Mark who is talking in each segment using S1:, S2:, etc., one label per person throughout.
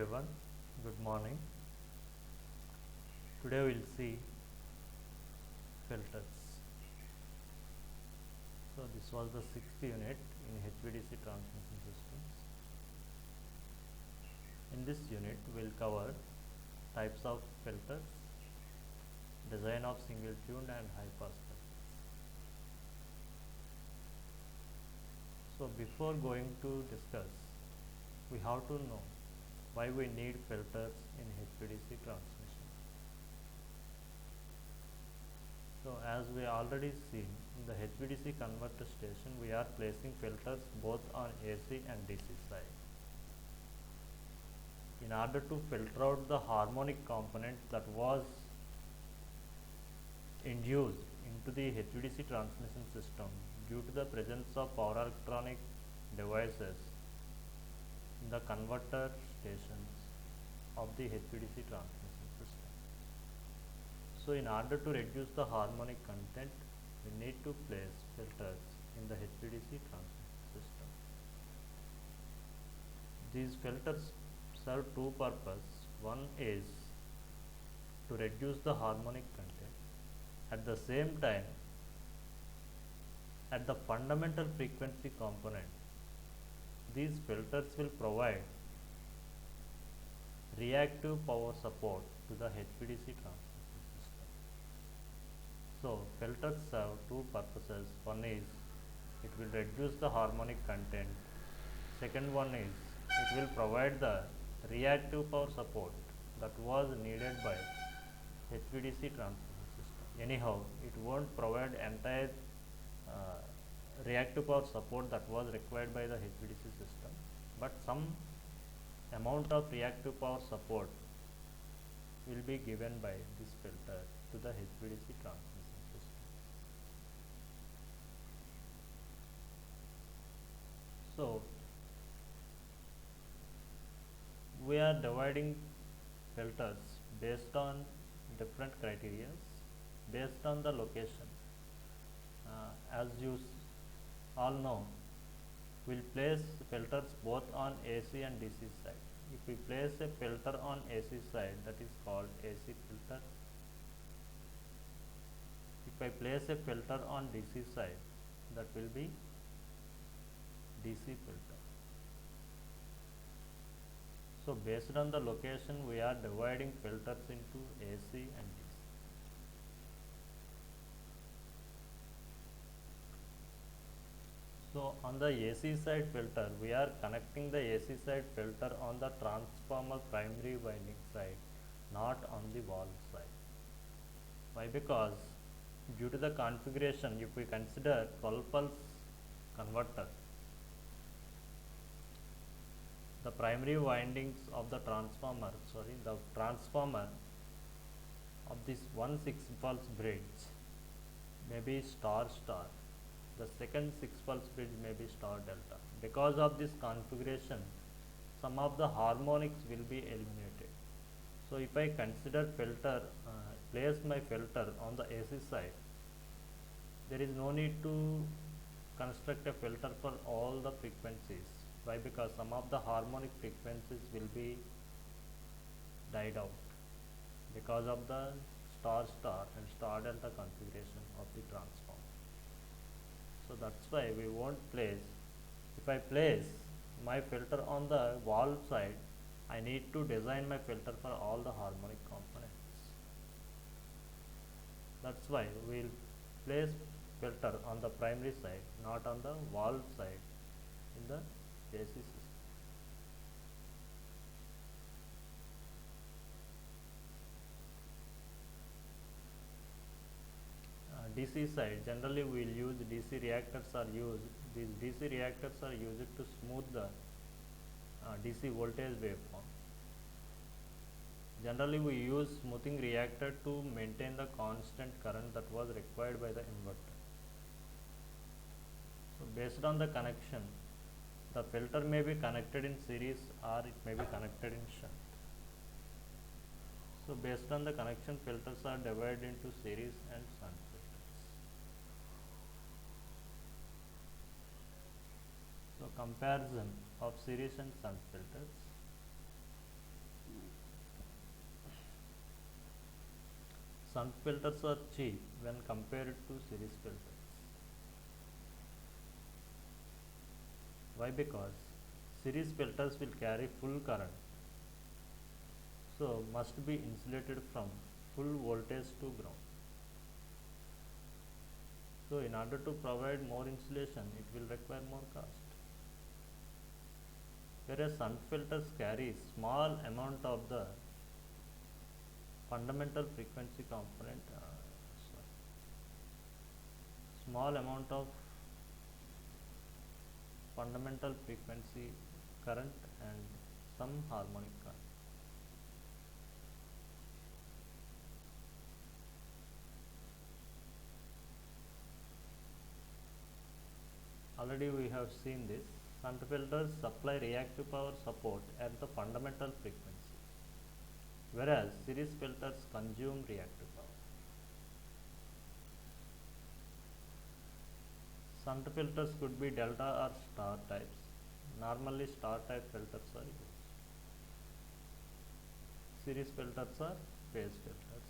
S1: everyone, good morning. Today we'll see filters. So this was the sixth unit in HVDC transmission systems. In this unit we'll cover types of filters, design of single tuned and high pass filters. So before going to discuss, we have to know why we need filters in HVDC transmission. So as we already seen in the HVDC converter station, we are placing filters both on AC and DC side. In order to filter out the harmonic component that was induced into the HVDC transmission system due to the presence of power electronic devices in the converter stations of the HVDC transmission system. So in order to reduce the harmonic content, we need to place filters in the HVDC transmission system. These filters serve two purposes. One is to reduce the harmonic content. At the same time, at the fundamental frequency component, these filters will provide reactive power support to the HVDC transmission system. So filters serve two purposes. One is it will reduce the harmonic content. Second one is it will provide the reactive power support that was needed by HVDC transmission system. Anyhow, it won't provide entire reactive power support that was required by the HVDC system, but some amount of reactive power support will be given by this filter to the HVDC transmission system. So we are dividing filters based on different criteria, based on the location. As you all know, we'll place filters both on AC and DC side. If we place a filter on AC side, that is called AC filter. If I place a filter on DC side, that will be DC filter. So based on the location, we are dividing filters into AC and DC. So on the AC side filter, we are connecting the AC side filter on the transformer primary winding side, not on the valve side. Why? Because due to the configuration, if we consider 12 pulse converter, the primary windings of the transformer, the transformer of this 1 6 pulse bridge may be star star. The second 6 pulse bridge may be star delta. Because of this configuration, some of the harmonics will be eliminated. So if I consider filter, place my filter on the AC side, there is no need to construct a filter for all the frequencies. Why? Because some of the harmonic frequencies will be died out because of the star star and star delta configuration of the transformer. So that's why we won't place. If I place my filter on the valve side, I need to design my filter for all the harmonic components. That's why we'll place filter on the primary side, not on the valve side in the AC system. DC side, generally we will use DC reactors are used. These DC reactors are used to smooth the DC voltage waveform. Generally we use smoothing reactor to maintain the constant current that was required by the inverter. So based on the connection, the filter may be connected in series or it may be connected in shunt. So based on the connection, filters are divided into series and shunt filters. So comparison of series and shunt filters. Shunt filters are cheap when compared to series filters. Why? Because series filters will carry full current, so must be insulated from full voltage to ground. So in order to provide more insulation, it will require more cost. Whereas shunt filters carry small amount of the fundamental frequency component, small amount of fundamental frequency current and some harmonic current. Already we have seen this. Shunt filters supply reactive power support at the fundamental frequency, whereas series filters consume reactive power. Shunt filters could be delta or star types. Normally star type filters are used. Series filters are phase filters.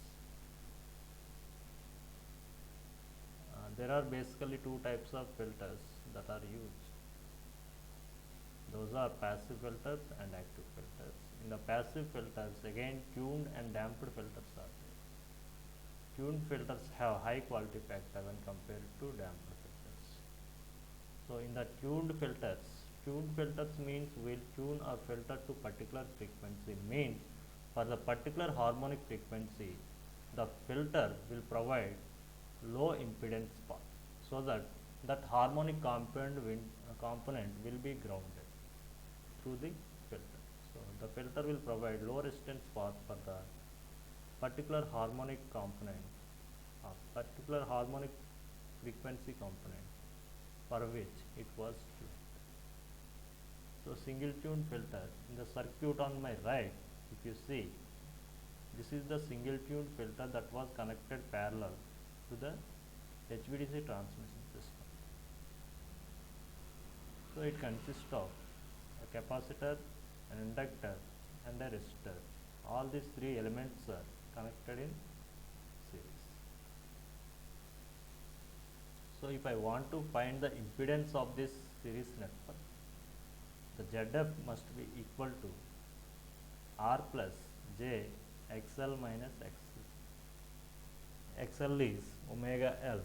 S1: There are basically two types of filters that are used. Those are passive filters and active filters. In the passive filters, again tuned and damped filters are there. Tuned filters have high quality factor when compared to damped filters. So in the tuned filters means we'll tune a filter to particular frequency, means for the particular harmonic frequency, the filter will provide low impedance path, so that harmonic component will be grounded through the filter. So the filter will provide low resistance path for the particular harmonic component, particular harmonic frequency component for which it was tuned. So single tune filter, in the circuit on my right, if you see, this is the single tune filter that was connected parallel to the HVDC transmission system. So it consists of a capacitor, an inductor and a resistor. All these three elements are connected in series. So if I want to find the impedance of this series network, the ZF must be equal to R plus J XL minus XC. XL is omega L,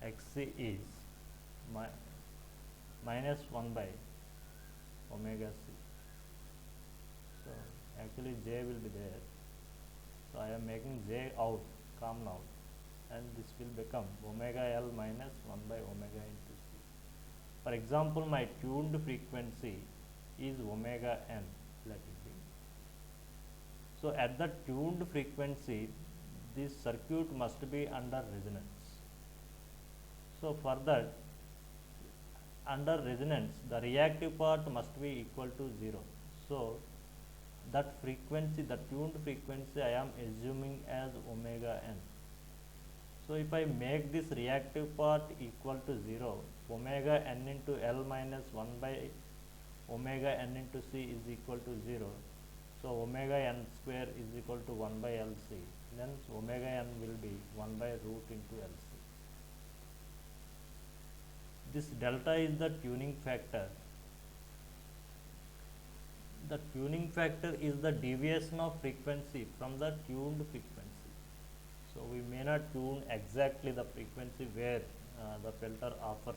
S1: XC is minus 1 by omega C. So actually J will be there. So I am making J out, common out, and this will become omega L minus 1 by omega into C. For example, my tuned frequency is omega n, let it be. So at the tuned frequency, this circuit must be under resonance. So for that, under resonance, the reactive part must be equal to 0. So that frequency, the tuned frequency, I am assuming as omega n. So if I make this reactive part equal to 0, omega n into L minus 1 by omega n into C is equal to 0. So omega n square is equal to 1 by LC. Then omega n will be 1 by root into LC. This delta is the tuning factor. The tuning factor is the deviation of frequency from the tuned frequency. So we may not tune exactly the frequency where the filter offers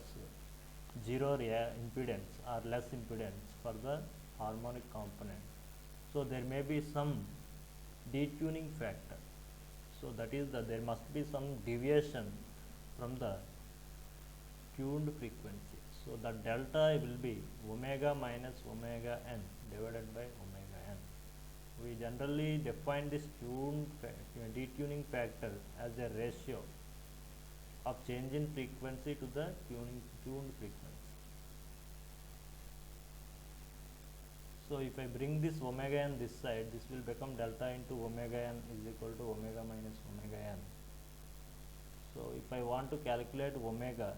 S1: zero impedance or less impedance for the harmonic component. So there may be some detuning factor. So that is there must be some deviation from the tuned frequency. So the delta will be omega minus omega n divided by omega n. We generally define this detuning factor as a ratio of change in frequency to the tuned frequency. So if I bring this omega n this side, this will become delta into omega n is equal to omega minus omega n. So if I want to calculate omega,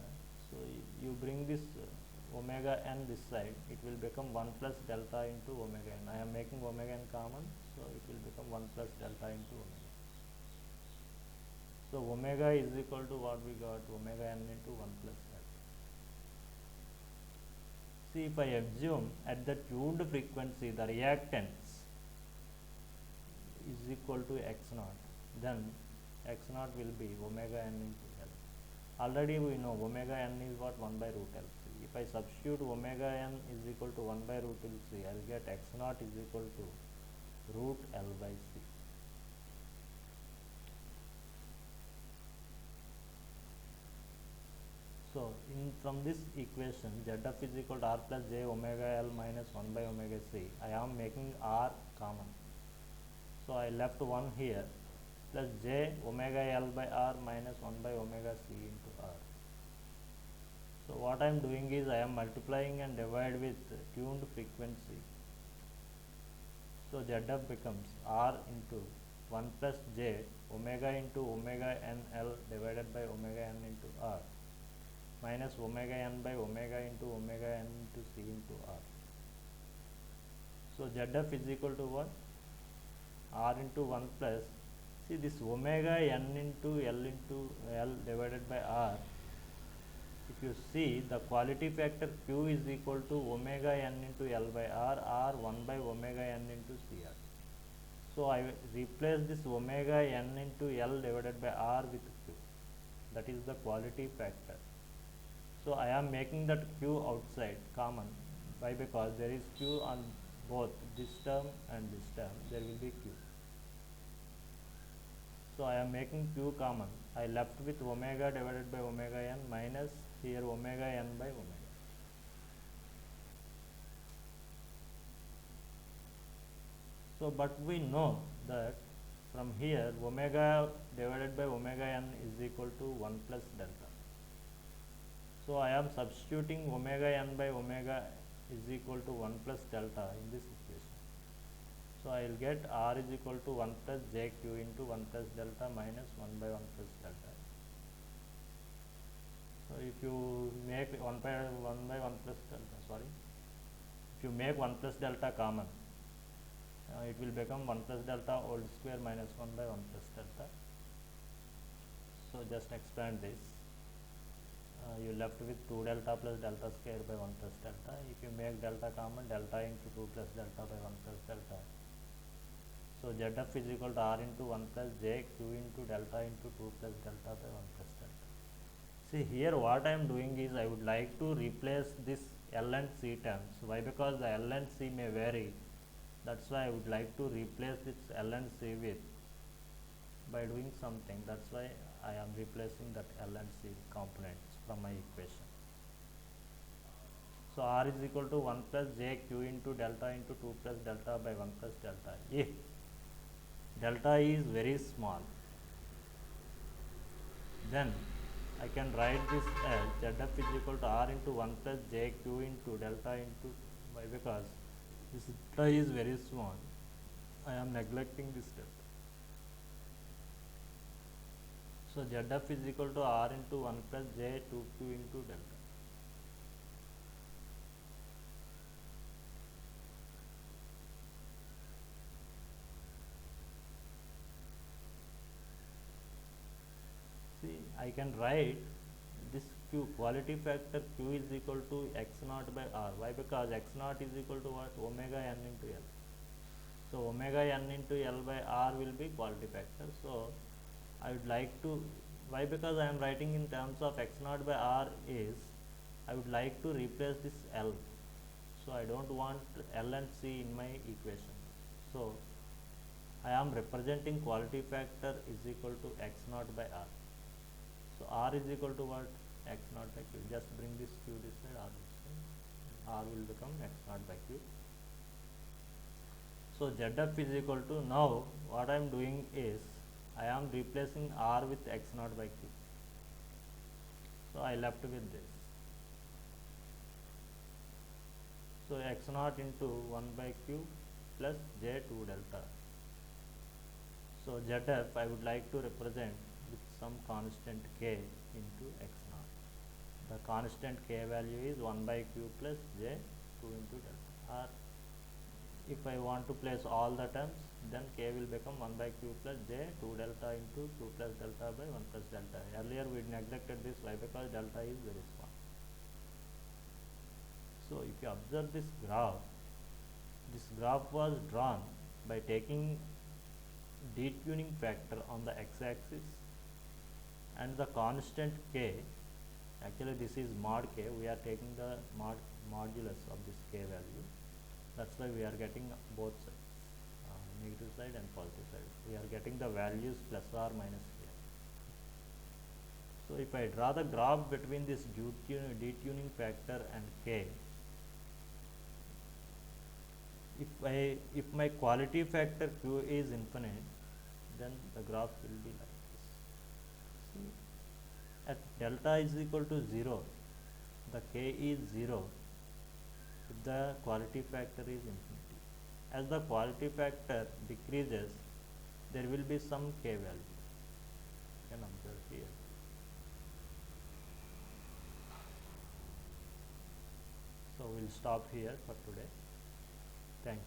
S1: so you bring this omega n this side, it will become 1 plus delta into omega n. I am making omega n common, so it will become 1 plus delta into omega. So omega is equal to what we got, omega n into 1 plus delta. See, if I assume at the tuned frequency the reactance is equal to x naught, then x naught will be omega n into L. Already we know omega n is what, 1 by root L C. If I substitute omega n is equal to 1 by root L C, I will get x naught is equal to root L by C. So from this equation Zf is equal to r plus j omega L minus 1 by omega C, I am making r common. So I left 1 here plus j omega L by r minus 1 by omega C into r. So what I am doing is I am multiplying and divide with tuned frequency. So Zf becomes r into 1 plus j omega into omega n L divided by omega n into r minus omega n by omega into omega n into C into r. So Zf is equal to what? R into 1 plus, see this omega n into L divided by r. If you see, the quality factor Q is equal to omega n into L by r 1 by omega n into Cr. So I replace this omega n into L divided by r with Q. That is the quality factor. So I am making that Q outside common. Why? Because there is Q on both this term and this term, there will be Q. So I am making Q common. I left with omega divided by omega n minus here omega n by omega. So but we know that from here omega divided by omega n is equal to 1 plus delta. So I am substituting omega n by omega is equal to 1 plus delta in this equation. So I will get r is equal to 1 plus jq into 1 plus delta minus 1 by 1 plus delta. So if you make 1 by 1 plus delta, if you make 1 plus delta common, it will become 1 plus delta whole square minus 1 by 1 plus delta. So just expand this. You left with 2 delta plus delta square by 1 plus delta. If you make delta common, delta into 2 plus delta by 1 plus delta. So Zf is equal to r into 1 plus j q into delta into 2 plus delta by 1 plus delta. See here what I am doing is I would like to replace this L and C terms. Why? Because the L and C may vary. That's why I would like to replace this L and C with by doing something. That's why I am replacing that L and C components from my equation. So r is equal to 1 plus j q into delta into 2 plus delta by 1 plus delta. If delta is very small, then I can write this as Zf is equal to r into 1 plus j q into delta into y, because this delta is very small. I am neglecting this delta. So Zf is equal to r into 1 plus j 2q into delta. See, I can write this Q, quality factor Q is equal to x naught by r. Why? Because x naught is equal to what? Omega n into L. So omega n into L by r will be quality factor. So I would like to, why? Because I am writing in terms of x naught by r is, I would like to replace this L. So I don't want L and C in my equation. So I am representing quality factor is equal to x naught by r. So r is equal to what? X naught by q. Just bring this q this side, r this side. R will become x naught by q. So Zf is equal to, now what I am doing is I am replacing r with x naught by q. So I left with this. So x naught into 1 by q plus j 2 delta. So Zf I would like to represent with some constant k into x naught. The constant k value is 1 by q plus j 2 into delta, or if I want to place all the terms, then k will become 1 by q plus j 2 delta into q plus delta by 1 plus delta. Earlier we neglected this, why? Because delta is very small. So if you observe this graph was drawn by taking detuning factor on the x-axis and the constant k. Actually this is mod k, we are taking the modulus of this k value. That's why we are getting both sides, negative side and positive side. We are getting the values plus or minus here. So if I draw the graph between this detuning factor and k, if my quality factor q is infinite, then the graph will be like this. See, at delta is equal to 0, the k is 0 if the quality factor is infinity. As the quality factor decreases, there will be some k value. You can observe here. So we'll stop here for today. Thank you.